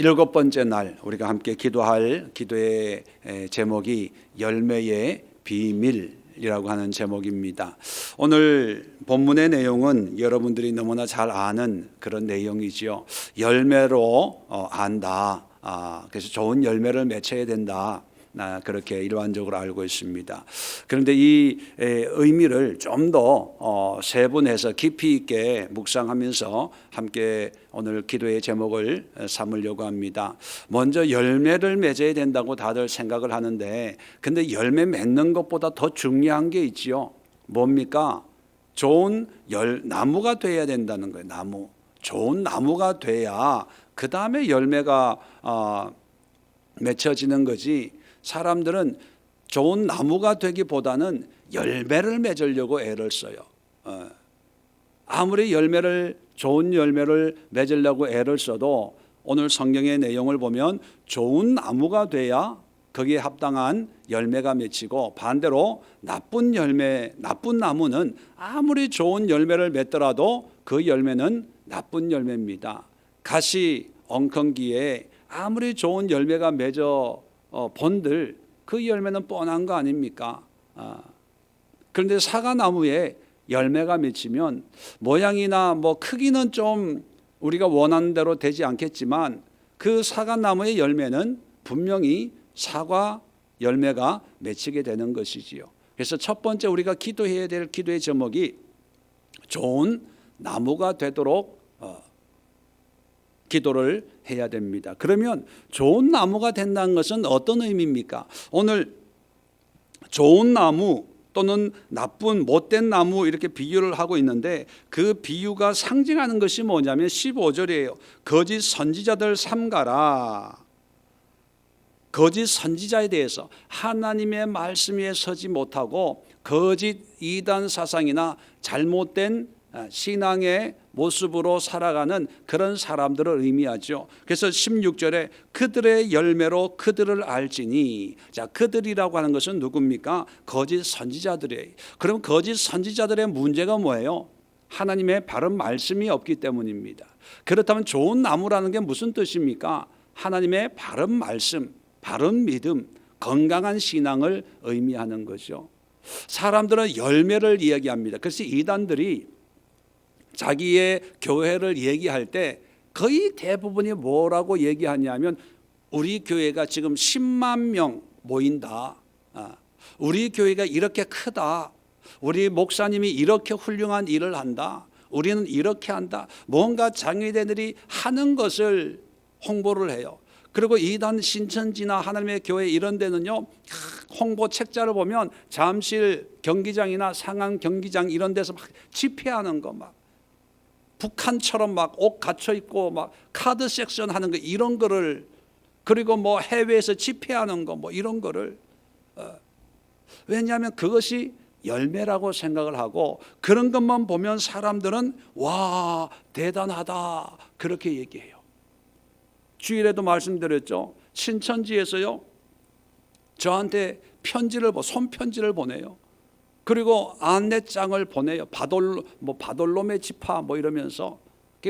7번째 날 우리가 함께 기도할 기도의 제목이 열매의 비밀이라고 하는 제목입니다. 오늘 본문의 내용은 여러분들이 너무나 잘 아는 그런 내용이지요. 열매로 안다. 그래서 좋은 열매를 맺혀야 된다. 그렇게 일반적으로 알고 있습니다. 그런데 이 의미를 좀 더 세분해서 깊이 있게 묵상하면서 함께 오늘 기도의 제목을 삼으려고 합니다. 먼저 열매를 맺어야 된다고 다들 생각을 하는데, 근데 열매 맺는 것보다 더 중요한 게 있지요. 뭡니까? 좋은 나무가 돼야 된다는 거예요. 나무. 좋은 나무가 돼야 그 다음에 열매가 맺혀지는 거지. 사람들은 좋은 나무가 되기보다는 열매를 맺으려고 애를 써요. 아무리 좋은 열매를 맺으려고 애를 써도 오늘 성경의 내용을 보면 좋은 나무가 돼야 거기에 합당한 열매가 맺히고, 반대로 나쁜 나무는 아무리 좋은 열매를 맺더라도 그 열매는 나쁜 열매입니다. 가시 엉겅기에 아무리 좋은 열매가 맺어 본들 그 열매는 뻔한 거 아닙니까? 그런데 사과나무에 열매가 맺히면 모양이나 크기는 좀 우리가 원하는 대로 되지 않겠지만 그 사과나무의 열매는 분명히 사과 열매가 맺히게 되는 것이지요. 그래서 첫 번째 우리가 기도해야 될 기도의 제목이 좋은 나무가 되도록 기도를 해야 됩니다. 그러면 좋은 나무가 된다는 것은 어떤 의미입니까? 오늘 좋은 나무 또는 나쁜 못된 나무 이렇게 비유를 하고 있는데, 그 비유가 상징하는 것이 뭐냐면 15절이에요. 거짓 선지자들 삼가라. 거짓 선지자에 대해서 하나님의 말씀 위에 서지 못하고 거짓 이단 사상이나 잘못된 신앙의 모습으로 살아가는 그런 사람들을 의미하죠. 그래서 16절에 그들의 열매로 그들을 알지니. 자, 그들이라고 하는 것은 누굽니까? 거짓 선지자들이에요. 그럼 거짓 선지자들의 문제가 뭐예요? 하나님의 바른 말씀이 없기 때문입니다. 그렇다면 좋은 나무라는 게 무슨 뜻입니까? 하나님의 바른 말씀, 바른 믿음, 건강한 신앙을 의미하는 거죠. 사람들은 열매를 이야기합니다. 그래서 이단들이 자기의 교회를 얘기할 때 거의 대부분이 뭐라고 얘기하냐면, 우리 교회가 지금 10만 명 모인다. 우리 교회가 이렇게 크다. 우리 목사님이 이렇게 훌륭한 일을 한다. 우리는 이렇게 한다. 뭔가 장애인들이 하는 것을 홍보를 해요. 그리고 이단 신천지나 하나님의 교회 이런 데는요, 홍보 책자를 보면 잠실 경기장이나 상암 경기장 이런 데서 막 집회하는 거, 막 북한처럼 막 옷 갖춰 입고 막 카드 섹션 하는 거 이런 거를, 그리고 해외에서 집회하는 거 이런 거를, 왜냐하면 그것이 열매라고 생각을 하고, 그런 것만 보면 사람들은 와 대단하다 그렇게 얘기해요. 주일에도 말씀드렸죠. 신천지에서요 저한테 손편지를 보내요. 그리고 안내장을 보내요. 바돌롬의 지파 이러면서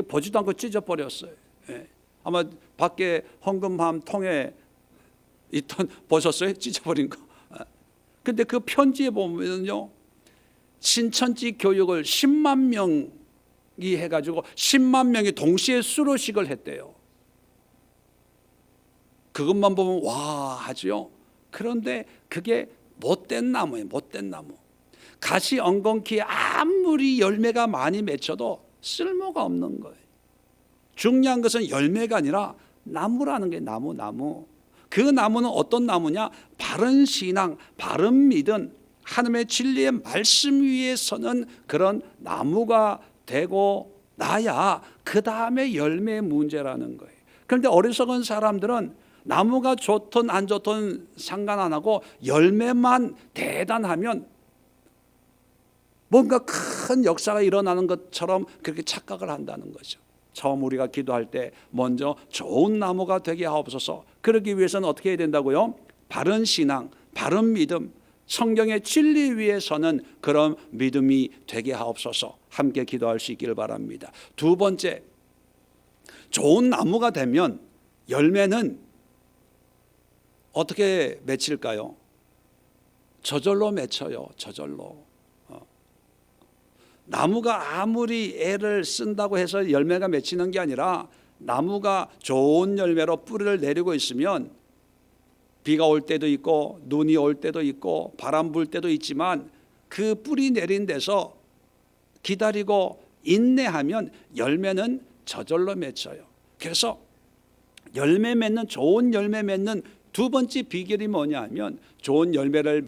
보지도 않고 찢어버렸어요. 예. 아마 밖에 헌금함 통에 있던 보셨어요? 찢어버린 거. 근데 그 편지에 보면요, 신천지 교육을 10만 명이 해가지고 10만 명이 동시에 수료식을 했대요. 그것만 보면 와 하죠. 그런데 그게 못된 나무예요. 못된 나무. 가시 엉겅퀴에 아무리 열매가 많이 맺혀도 쓸모가 없는 거예요. 중요한 것은 열매가 아니라 나무라는 게 나무. 그 나무는 어떤 나무냐? 바른 신앙, 바른 믿음, 하나님의 진리의 말씀 위에 서는 그런 나무가 되고 나야 그 다음에 열매의 문제라는 거예요. 그런데 어리석은 사람들은 나무가 좋든 안 좋든 상관 안 하고 열매만 대단하면 뭔가 큰 역사가 일어나는 것처럼 그렇게 착각을 한다는 거죠. 처음 우리가 기도할 때 먼저 좋은 나무가 되게 하옵소서. 그러기 위해서는 어떻게 해야 된다고요? 바른 신앙, 바른 믿음, 성경의 진리 위에 서는 그런 믿음이 되게 하옵소서. 함께 기도할 수 있기를 바랍니다. 두 번째, 좋은 나무가 되면 열매는 어떻게 맺힐까요? 저절로 맺혀요. 저절로. 나무가 아무리 애를 쓴다고 해서 열매가 맺히는 게 아니라 나무가 좋은 열매로 뿌리를 내리고 있으면 비가 올 때도 있고 눈이 올 때도 있고 바람 불 때도 있지만 그 뿌리 내린 데서 기다리고 인내하면 열매는 저절로 맺혀요. 그래서 열매 맺는 좋은 열매 맺는 두 번째 비결이 뭐냐 하면 좋은 열매를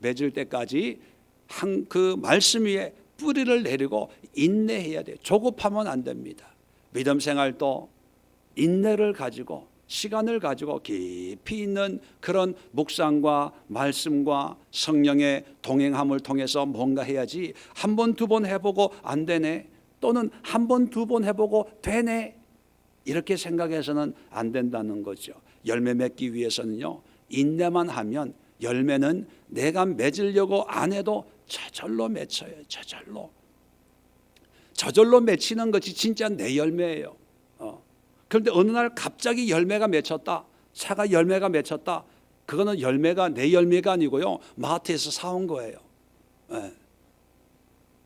맺을 때까지 그 말씀 위에 뿌리를 내리고 인내해야 돼요. 조급하면 안 됩니다. 믿음 생활도 인내를 가지고 시간을 가지고 깊이 있는 그런 묵상과 말씀과 성령의 동행함을 통해서 뭔가 해야지 한 번, 두 번 해보고 안 되네 또는 한 번, 두 번 해보고 되네 이렇게 생각해서는 안 된다는 거죠. 열매 맺기 위해서는요, 인내만 하면 열매는 내가 맺으려고 안 해도 저절로 맺혀요. 저절로 맺히는 것이 진짜 내 열매예요. 그런데 어느 날 갑자기 열매가 맺혔다, 차가 열매가 맺혔다, 그거는 열매가 내 열매가 아니고요, 마트에서 사온 거예요.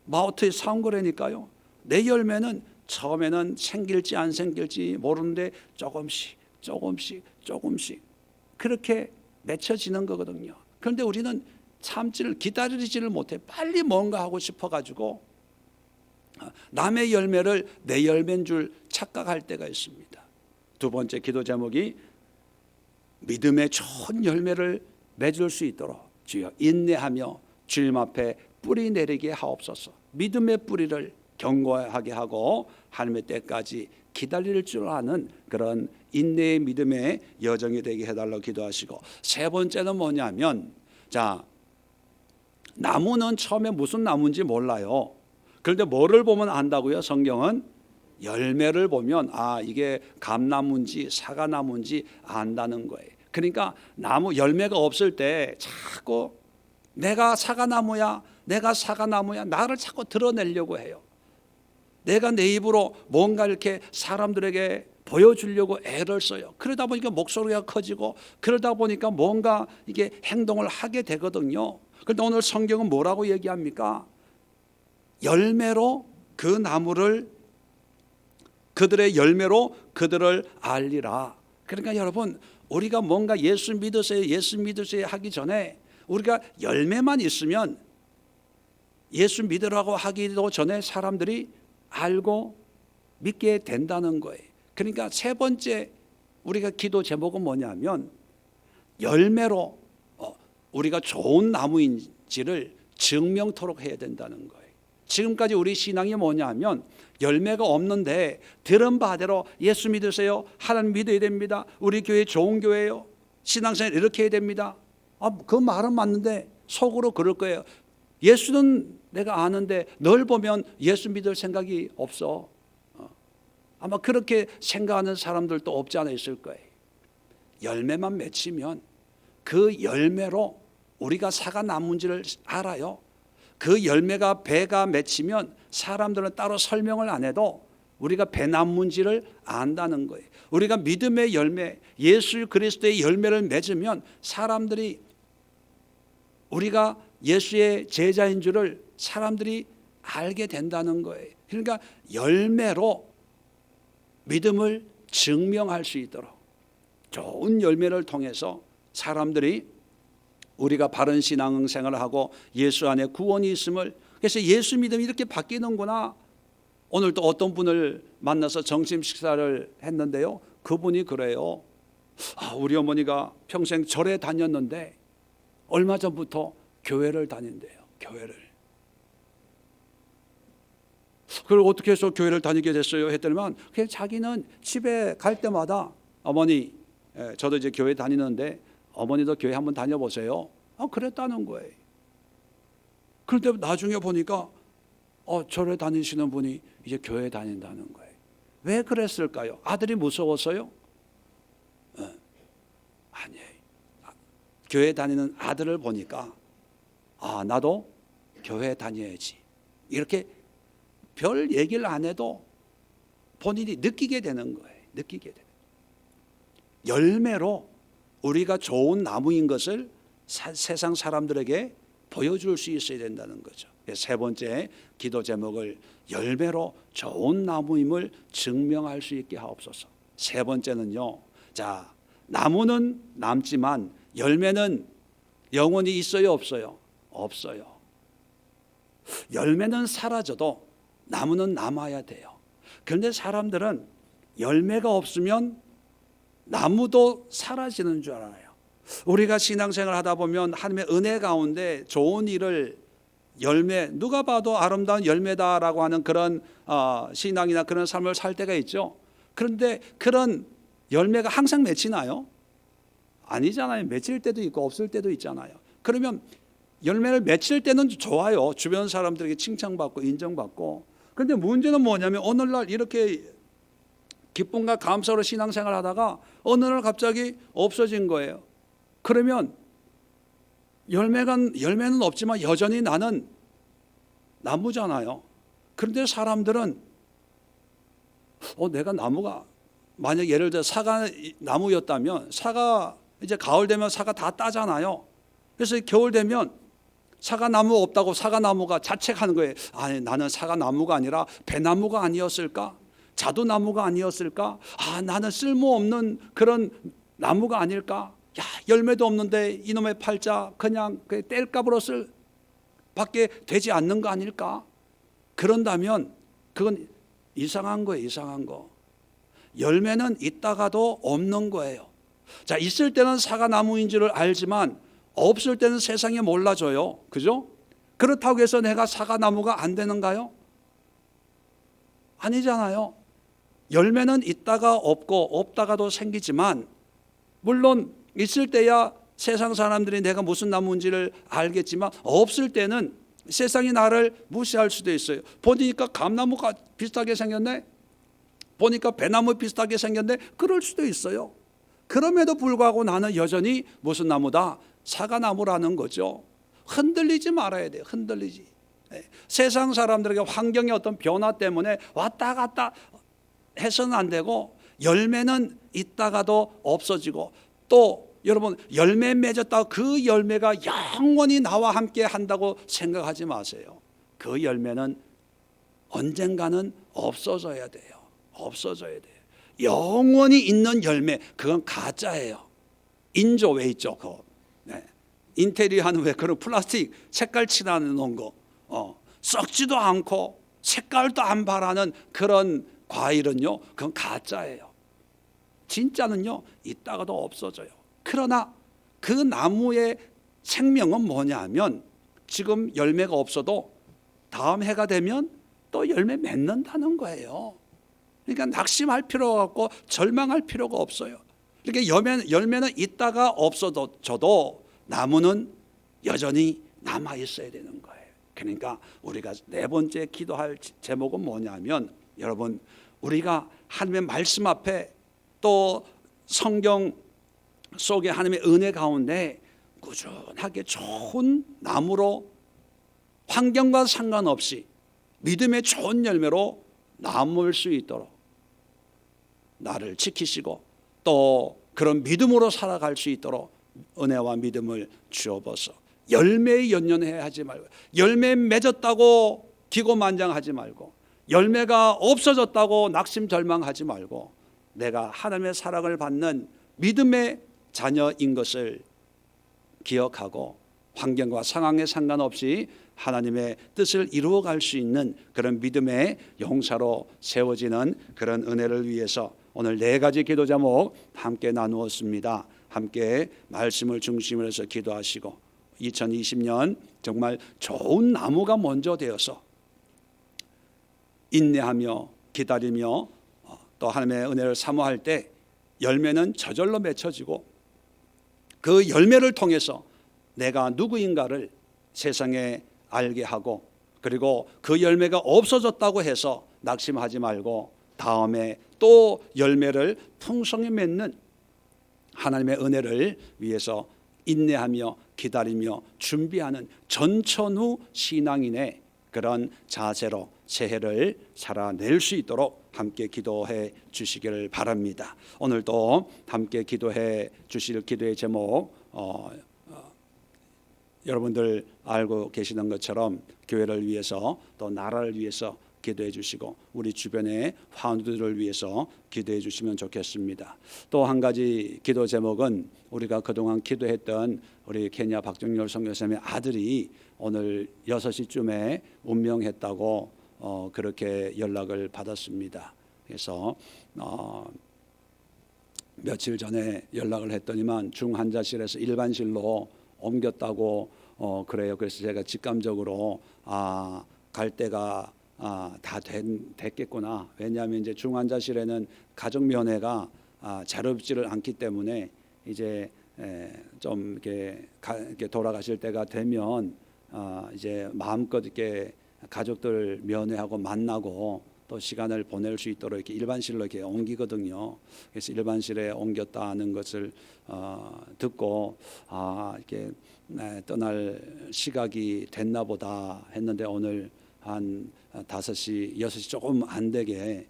마트에서 사온 거라니까요. 내 열매는 처음에는 생길지 안 생길지 모르는데 조금씩 그렇게 맺혀지는 거거든요. 그런데 우리는 참지를 기다리지를 못해. 빨리 뭔가 하고 싶어가지고 남의 열매를 내 열매인 줄 착각할 때가 있습니다. 두 번째 기도 제목이 믿음의 좋은 열매를 맺을 수 있도록 주여 인내하며 주님 앞에 뿌리 내리게 하옵소서. 믿음의 뿌리를 견고하게 하고 하나님의 때까지 기다릴 줄 아는 그런 인내의 믿음의 여정이 되게 해달라고 기도하시고, 세 번째는 뭐냐면, 자, 나무는 처음에 무슨 나무인지 몰라요. 그런데 뭐를 보면 안다고요? 성경은 열매를 보면 이게 감나무인지 사과나무인지 안다는 거예요. 그러니까 나무 열매가 없을 때 자꾸 내가 사과나무야 나를 자꾸 드러내려고 해요. 내가 내 입으로 뭔가 이렇게 사람들에게 보여주려고 애를 써요. 그러다 보니까 목소리가 커지고 그러다 보니까 뭔가 이게 행동을 하게 되거든요. 그런데 오늘 성경은 뭐라고 얘기합니까? 열매로 그 나무를, 그들의 열매로 그들을 알리라. 그러니까 여러분, 우리가 뭔가 예수 믿으세요 하기 전에 우리가 열매만 있으면 예수 믿으라고 하기도 전에 사람들이 알고 믿게 된다는 거예요. 그러니까 세 번째 우리가 기도 제목은 뭐냐면 열매로 우리가 좋은 나무인지를 증명토록 해야 된다는 거예요. 지금까지 우리 신앙이 뭐냐면 열매가 없는데 들은 바대로 예수 믿으세요, 하나님 믿어야 됩니다, 우리 교회 좋은 교회예요, 신앙생활 이렇게 해야 됩니다. 그 말은 맞는데 속으로 그럴 거예요. 예수는 내가 아는데 널 보면 예수 믿을 생각이 없어. 아마 그렇게 생각하는 사람들도 없지 않아 있을 거예요. 열매만 맺히면 그 열매로 우리가 사과나무인지를 알아요. 그 열매가 배가 맺히면 사람들은 따로 설명을 안 해도 우리가 배나무인지를 안다는 거예요. 우리가 믿음의 열매, 예수 그리스도의 열매를 맺으면 사람들이 우리가 예수의 제자인 줄을 사람들이 알게 된다는 거예요. 그러니까 열매로 믿음을 증명할 수 있도록 좋은 열매를 통해서 사람들이 우리가 바른 신앙생활을 하고 예수 안에 구원이 있음을, 그래서 예수 믿음이 이렇게 바뀌는구나. 오늘 또 어떤 분을 만나서 점심 식사를 했는데요, 그분이 그래요. 우리 어머니가 평생 절에 다녔는데 얼마 전부터 교회를 다닌대요. 교회를. 그걸 어떻게 해서 교회를 다니게 됐어요? 했더니만 그냥 자기는 집에 갈 때마다 어머니, 저도 이제 교회 다니는데 어머니도 교회 한번 다녀보세요. 그랬다는 거예요. 그런데 나중에 보니까 절에 다니시는 분이 이제 교회 다닌다는 거예요. 왜 그랬을까요? 아들이 무서워서요? 아니에요. 교회 다니는 아들을 보니까 나도 교회 다녀야지, 이렇게 별 얘기를 안 해도 본인이 느끼게 되는 거예요. 느끼게 돼요. 열매로 우리가 좋은 나무인 것을 세상 사람들에게 보여줄 수 있어야 된다는 거죠. 세 번째 기도 제목을 열매로 좋은 나무임을 증명할 수 있게 하옵소서. 세 번째는요, 자, 나무는 남지만 열매는 영원히 있어요, 없어요? 없어요. 열매는 사라져도 나무는 남아야 돼요. 그런데 사람들은 열매가 없으면 나무도 사라지는 줄 알아요. 우리가 신앙생활 하다 보면 하나님의 은혜 가운데 좋은 일을 열매, 누가 봐도 아름다운 열매다라고 하는 그런 신앙이나 그런 삶을 살 때가 있죠. 그런데 그런 열매가 항상 맺히나요? 아니잖아요. 맺힐 때도 있고 없을 때도 있잖아요. 그러면 열매를 맺힐 때는 좋아요. 주변 사람들에게 칭찬받고 인정받고. 그런데 문제는 뭐냐면 오늘날 이렇게 기쁨과 감사로 신앙생활 하다가 어느 날 갑자기 없어진 거예요. 그러면 열매는 없지만 여전히 나는 나무잖아요. 그런데 사람들은 내가 나무가, 만약 예를 들어 사과 나무였다면 사과 이제 가을 되면 사과 다 따잖아요. 그래서 겨울 되면 사과 나무 없다고 사과 나무가 자책하는 거예요. 아니, 나는 사과 나무가 아니라 배나무가 아니었을까? 자두나무가 아니었을까? 나는 쓸모없는 그런 나무가 아닐까? 야, 열매도 없는데 이놈의 팔자 그냥 땔감으로 쓸 밖에 되지 않는 거 아닐까? 그런다면 그건 이상한 거예요. 이상한 거. 열매는 있다가도 없는 거예요. 자, 있을 때는 사과나무인 줄을 알지만 없을 때는 세상에 몰라줘요. 그죠? 그렇다고 해서 내가 사과나무가 안 되는가요? 아니잖아요. 열매는 있다가 없고 없다가도 생기지만, 물론 있을 때야 세상 사람들이 내가 무슨 나무인지를 알겠지만 없을 때는 세상이 나를 무시할 수도 있어요. 보니까 감나무가 비슷하게 생겼네, 보니까 배나무 비슷하게 생겼네, 그럴 수도 있어요. 그럼에도 불구하고 나는 여전히 무슨 나무다? 사과나무라는 거죠. 흔들리지 말아야 돼요. 흔들리지. 세상 사람들에게 환경의 어떤 변화 때문에 왔다 갔다 해서는 안 되고, 열매는 있다가도 없어지고, 또 여러분 열매 맺었다고 그 열매가 영원히 나와 함께 한다고 생각하지 마세요. 그 열매는 언젠가는 없어져야 돼요. 없어져야 돼요. 영원히 있는 열매, 그건 가짜예요. 인조 왜 있죠? 그거. 인테리어 하는 왜 그런 플라스틱 색깔 칠하는 거, 썩지도 않고 색깔도 안 바라는 그런 과일은요, 그건 가짜예요. 진짜는요, 있다가도 없어져요. 그러나 그 나무의 생명은 뭐냐면, 지금 열매가 없어도 다음 해가 되면 또 열매 맺는다는 거예요. 그러니까 낙심할 필요가 없고 절망할 필요가 없어요. 이렇게 열매는 있다가 없어져도 나무는 여전히 남아 있어야 되는 거예요. 그러니까 우리가 네 번째 기도할 제목은 뭐냐면, 여러분, 우리가 하나님의 말씀 앞에 또 성경 속에 하나님의 은혜 가운데 꾸준하게 좋은 나무로 환경과 상관없이 믿음의 좋은 열매로 남을 수 있도록 나를 지키시고 또 그런 믿음으로 살아갈 수 있도록 은혜와 믿음을 주옵소서. 열매에 연연해 하지 말고, 열매 맺었다고 기고만장하지 말고, 열매가 없어졌다고 낙심절망하지 말고, 내가 하나님의 사랑을 받는 믿음의 자녀인 것을 기억하고 환경과 상황에 상관없이 하나님의 뜻을 이루어갈 수 있는 그런 믿음의 용사로 세워지는 그런 은혜를 위해서 오늘 네 가지 기도 제목 함께 나누었습니다. 함께 말씀을 중심으로 해서 기도하시고 2020년 정말 좋은 나무가 먼저 되어서 인내하며 기다리며 또 하나님의 은혜를 사모할 때 열매는 저절로 맺혀지고, 그 열매를 통해서 내가 누구인가를 세상에 알게 하고, 그리고 그 열매가 없어졌다고 해서 낙심하지 말고 다음에 또 열매를 풍성히 맺는 하나님의 은혜를 위해서 인내하며 기다리며 준비하는 전천후 신앙인의 그런 자세로 새해를 살아낼 수 있도록 함께 기도해 주시기를 바랍니다. 오늘도 함께 기도해 주실 기도의 제목 여러분들 알고 계시는 것처럼 교회를 위해서 또 나라를 위해서 기도해 주시고 우리 주변의 환우들을 위해서 기도해 주시면 좋겠습니다. 또 한 가지 기도 제목은 우리가 그동안 기도했던 우리 케냐 박정열 선교사님의 아들이 오늘 6시쯤에 운명했다고 그렇게 연락을 받았습니다. 그래서 며칠 전에 연락을 했더니만 중환자실에서 일반실로 옮겼다고 그래요. 그래서 제가 직감적으로 갈 때가 다 됐겠구나. 왜냐하면 이제 중환자실에는 가족 면회가 자유롭지를 않기 때문에 이제 좀 이렇게 돌아가실 때가 되면 이제 마음껏 이렇게 가족들 면회하고 만나고 또 시간을 보낼 수 있도록 이렇게 일반실로 이렇게 옮기거든요. 그래서 일반실에 옮겼다는 것을 듣고 이렇게 떠날 시각이 됐나 보다 했는데 오늘 한 5시, 6시 조금 안 되게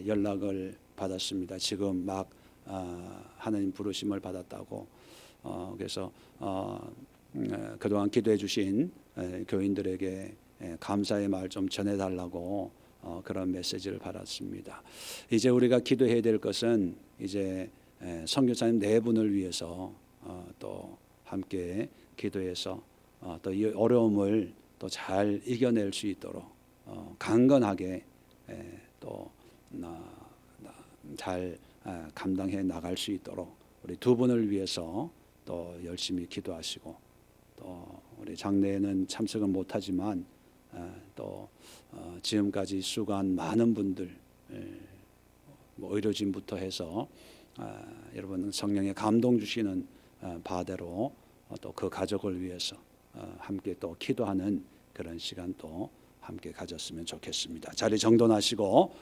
연락을 받았습니다. 지금 막 하나님 부르심을 받았다고. 그래서 그동안 기도해 주신 교인들에게 감사의 말 좀 전해달라고 그런 메시지를 받았습니다. 이제 우리가 기도해야 될 것은 이제 선교사님 4분을 위해서 또 함께 기도해서 또 이 어려움을 또 잘 이겨낼 수 있도록 강건하게 또 잘 감당해 나갈 수 있도록 우리 2분을 위해서 또 열심히 기도하시고 또 우리 장례에는 참석은 못하지만 또 지금까지 수고한 많은 분들 의료진부터 해서 여러분 성령의 감동 주시는 바대로 또 그 가족을 위해서 함께 또 기도하는 그런 시간 또 함께 가졌으면 좋겠습니다. 자리 정돈하시고